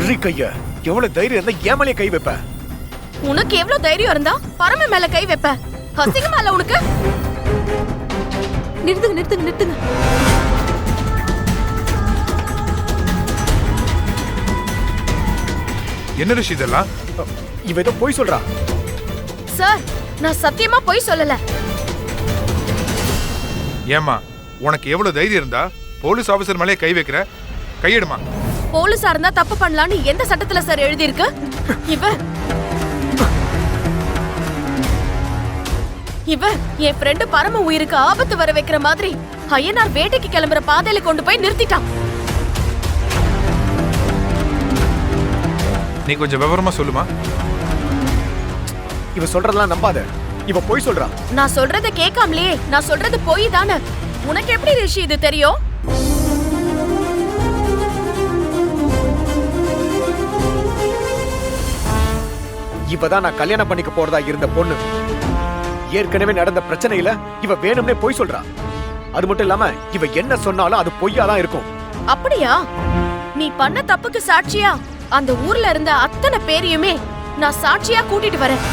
விடுறி கைய. எவ்வளவு தைரியம் இருந்தா ஏமாலே கை வைப்ப? உனக்கு எவ்வளவு தைரியம் இருந்தா பரம மேல கை வைப்ப? அசிங்கமா இல்ல உனக்கு? நிறுத்துங்க நிறுத்துங்க நிறுத்துங்க. என்ன ரிஷி இதெல்லாம்? இவ ஏதோ போய் சொல்றா. சார், நான் சத்தியமா போய் சொல்லல. ஏமா உனக்கு எவ்வளவு தைரியம் இருந்தா போலீஸ் ஆபீசர் மேலே கை வைக்கிற? கையெடுமா. போலீஸா இருந்தா தப்பு பண்ணலாம்னு எந்த சட்டத்துல சார் எழுதி இருக்கு? இவ என் ஃப்ரெண்டு பரம உயிருக்கு ஆபத்து வர வைக்கிற மாதிரி ஐயனார் வேட்டைக்கு கிளம்புற பாதையில கொண்டு போய் நிறுத்திட்டான். நீ கொஞ்சம் விவரமா சொல்லுமா. இவ சொல்றதெல்லாம் நம்பாத. இவ போய் சொல்றா. நான் சொல்றத கேட்காமலே நான் சொல்றது போய் தானே. உனக்கு எப்படி ரிஷி இது தெரியும்? இவதான் நான் கல்யாணம் பண்ணிக்க போறதா இருந்த பொண்ணு. ஏற்கனவே நடந்த பிரச்சனையில இவ வேணும்னே போய் சொல்றா. அது மட்டும் இல்லாம இவ என்ன சொன்னாலும் அது பொய்யாதான் இருக்கும். அப்படியா? நீ பண்ண தப்புக்கு சாட்சியா அந்த ஊர்ல இருந்த அத்தனை பேரையுமே நான் சாட்சியா கூட்டிட்டு வரேன்.